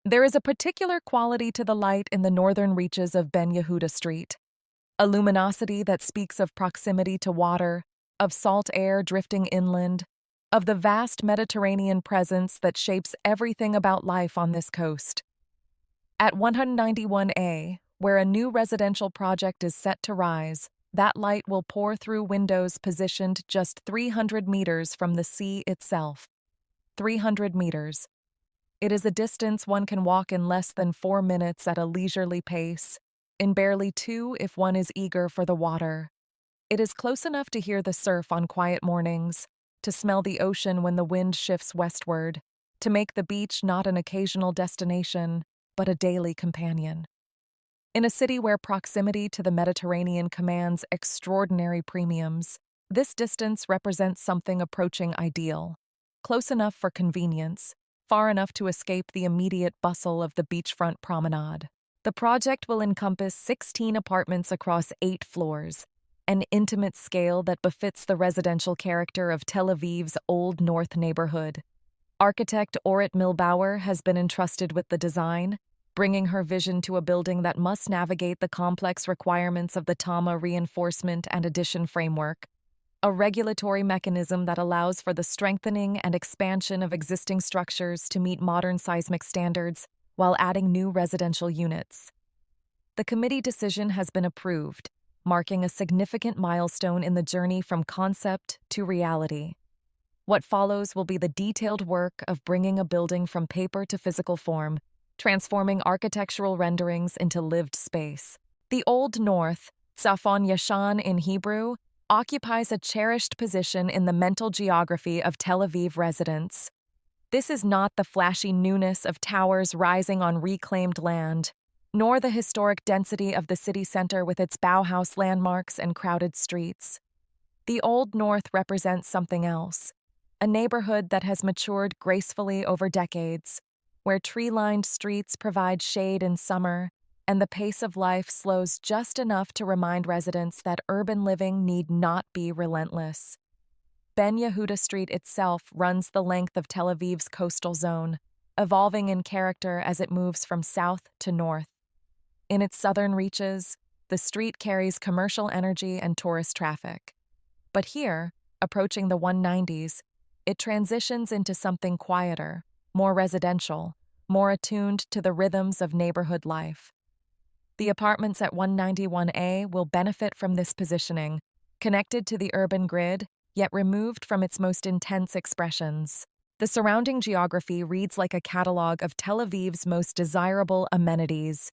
There is a particular quality to the light in the northern reaches of Ben Yehuda Street, a luminosity that speaks of proximity to water, of salt air drifting inland, of the vast Mediterranean presence that shapes everything about life on this coast. At 191A, where a new residential project is set to rise, that light will pour through windows positioned just 300 meters from the sea itself. 300 meters. It is a distance one can walk in less than 4 minutes at a leisurely pace, in barely 2 if one is eager for the water. It is close enough to hear the surf on quiet mornings, to smell the ocean when the wind shifts westward, to make the beach not an occasional destination, but a daily companion. In a city where proximity to the Mediterranean commands extraordinary premiums, this distance represents something approaching ideal, close enough for convenience, far enough to escape the immediate bustle of the beachfront promenade. The project will encompass 16 apartments across 8 floors, an intimate scale that befits the residential character of Tel Aviv's Old North neighborhood. Architect Orit Milbauer has been entrusted with the design, bringing her vision to a building that must navigate the complex requirements of the TAMA reinforcement and addition framework, a regulatory mechanism that allows for the strengthening and expansion of existing structures to meet modern seismic standards while adding new residential units. The committee decision has been approved, marking a significant milestone in the journey from concept to reality. What follows will be the detailed work of bringing a building from paper to physical form, transforming architectural renderings into lived space. The Old North, Tzafon Yashan in Hebrew, occupies a cherished position in the mental geography of Tel Aviv residents. This is not the flashy newness of towers rising on reclaimed land, nor the historic density of the city center with its Bauhaus landmarks and crowded streets. The Old North represents something else, a neighborhood that has matured gracefully over decades, where tree-lined streets provide shade in summer, and the pace of life slows just enough to remind residents that urban living need not be relentless. Ben Yehuda Street itself runs the length of Tel Aviv's coastal zone, evolving in character as it moves from south to north. In its southern reaches, the street carries commercial energy and tourist traffic. But here, approaching the 190s, it transitions into something quieter, more residential, more attuned to the rhythms of neighborhood life. The apartments at 191A will benefit from this positioning, connected to the urban grid, yet removed from its most intense expressions. The surrounding geography reads like a catalog of Tel Aviv's most desirable amenities.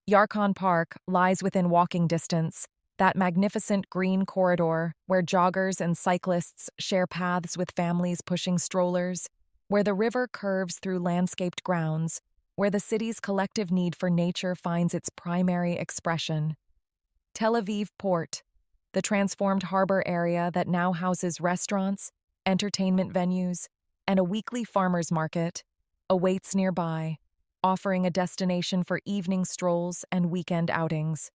Yarkon Park lies within walking distance, that magnificent green corridor where joggers and cyclists share paths with families pushing strollers, where the river curves through landscaped grounds, where the city's collective need for nature finds its primary expression. Tel Aviv Port, the transformed harbor area that now houses restaurants, entertainment venues, and a weekly farmers market, awaits nearby, offering a destination for evening strolls and weekend outings.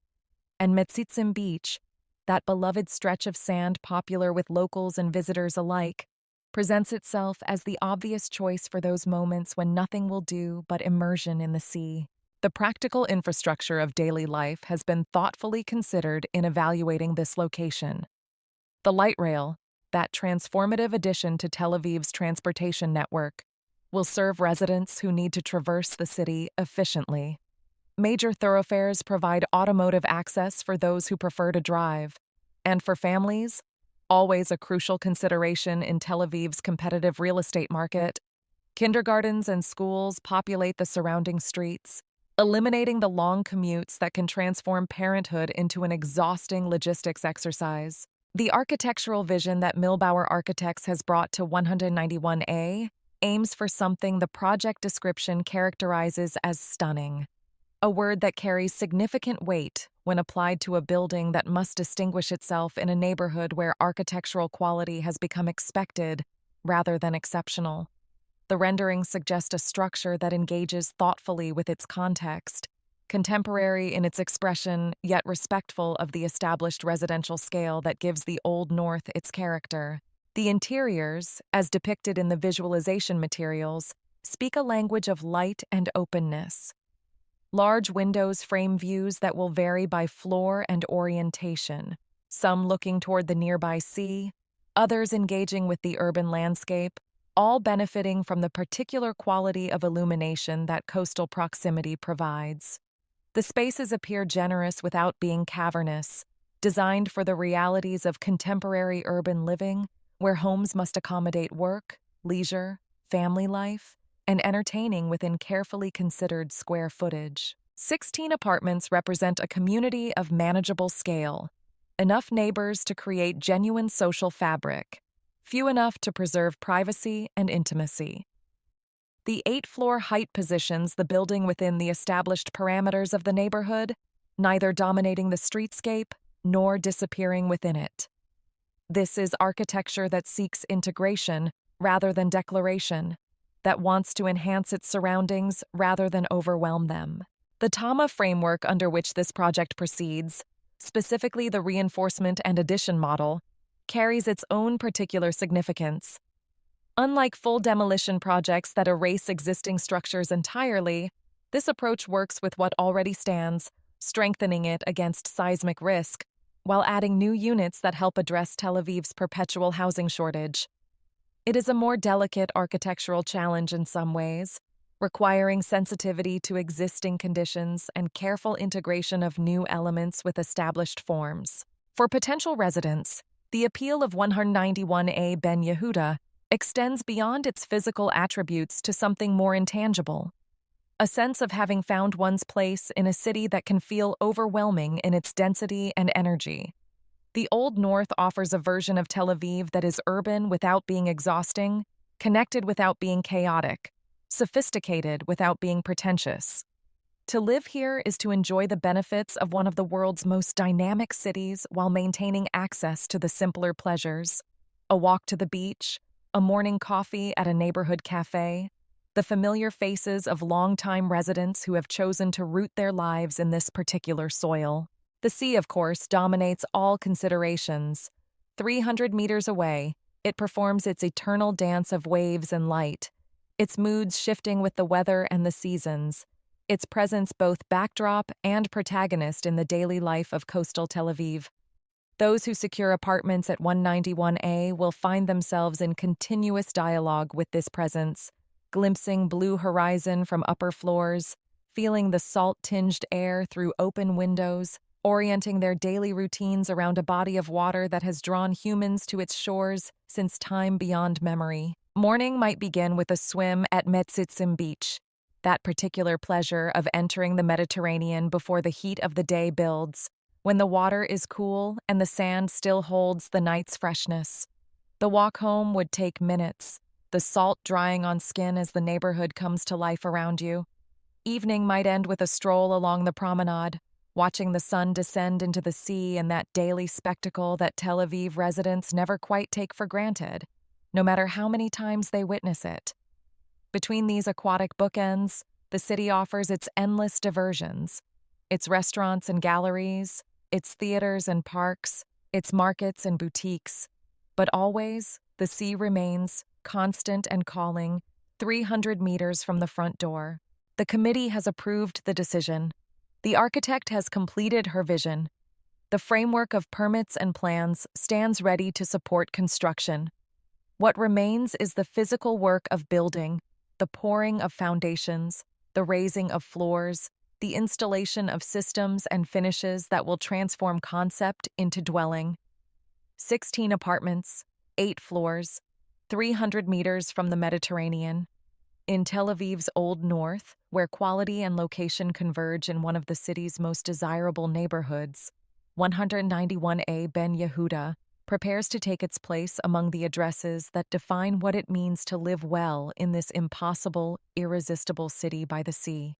And Metzitzim Beach, that beloved stretch of sand popular with locals and visitors alike, presents itself as the obvious choice for those moments when nothing will do but immersion in the sea. The practical infrastructure of daily life has been thoughtfully considered in evaluating this location. The light rail, that transformative addition to Tel Aviv's transportation network, will serve residents who need to traverse the city efficiently. Major thoroughfares provide automotive access for those who prefer to drive, and for families, always a crucial consideration in Tel Aviv's competitive real estate market, kindergartens and schools populate the surrounding streets, eliminating the long commutes that can transform parenthood into an exhausting logistics exercise. The architectural vision that Milbauer Architects has brought to 191A aims for something the project description characterizes as stunning, a word that carries significant weight when applied to a building that must distinguish itself in a neighborhood where architectural quality has become expected rather than exceptional. The renderings suggest a structure that engages thoughtfully with its context, contemporary in its expression, yet respectful of the established residential scale that gives the Old North its character. The interiors, as depicted in the visualization materials, speak a language of light and openness. Large windows frame views that will vary by floor and orientation, some looking toward the nearby sea, others engaging with the urban landscape, all benefiting from the particular quality of illumination that coastal proximity provides. The spaces appear generous without being cavernous, designed for the realities of contemporary urban living, where homes must accommodate work, leisure, family life, and entertaining within carefully considered square footage. 16 apartments represent a community of manageable scale, enough neighbors to create genuine social fabric, few enough to preserve privacy and intimacy. The 8th-floor height positions the building within the established parameters of the neighborhood, neither dominating the streetscape nor disappearing within it. This is architecture that seeks integration rather than declaration, that wants to enhance its surroundings rather than overwhelm them. The TAMA framework under which this project proceeds, specifically the reinforcement and addition model, carries its own particular significance. Unlike full demolition projects that erase existing structures entirely, this approach works with what already stands, strengthening it against seismic risk, while adding new units that help address Tel Aviv's perpetual housing shortage. It is a more delicate architectural challenge in some ways, requiring sensitivity to existing conditions and careful integration of new elements with established forms. For potential residents, the appeal of 191A Ben Yehuda extends beyond its physical attributes to something more intangible, a sense of having found one's place in a city that can feel overwhelming in its density and energy. The Old North offers a version of Tel Aviv that is urban without being exhausting, connected without being chaotic, sophisticated without being pretentious. To live here is to enjoy the benefits of one of the world's most dynamic cities while maintaining access to the simpler pleasures: a walk to the beach, a morning coffee at a neighborhood cafe, the familiar faces of longtime residents who have chosen to root their lives in this particular soil. The sea, of course, dominates all considerations. 300 meters away, it performs its eternal dance of waves and light, its moods shifting with the weather and the seasons, its presence both backdrop and protagonist in the daily life of coastal Tel Aviv. Those who secure apartments at 191A will find themselves in continuous dialogue with this presence, glimpsing blue horizon from upper floors, feeling the salt-tinged air through open windows, orienting their daily routines around a body of water that has drawn humans to its shores since time beyond memory. Morning might begin with a swim at Metzitzim Beach, that particular pleasure of entering the Mediterranean before the heat of the day builds, when the water is cool and the sand still holds the night's freshness. The walk home would take minutes, the salt drying on skin as the neighborhood comes to life around you. Evening might end with a stroll along the promenade, watching the sun descend into the sea in that daily spectacle that Tel Aviv residents never quite take for granted, no matter how many times they witness it. Between these aquatic bookends, the city offers its endless diversions, its restaurants and galleries, its theaters and parks, its markets and boutiques. But always, the sea remains, constant and calling, 300 meters from the front door. The committee has approved the decision. The architect has completed her vision. The framework of permits and plans stands ready to support construction. What remains is the physical work of building, the pouring of foundations, the raising of floors, the installation of systems and finishes that will transform concept into dwelling. 16 apartments, 8 floors, 300 meters from the Mediterranean. In Tel Aviv's Old North, where quality and location converge in one of the city's most desirable neighborhoods, 191A Ben Yehuda prepares to take its place among the addresses that define what it means to live well in this impossible, irresistible city by the sea.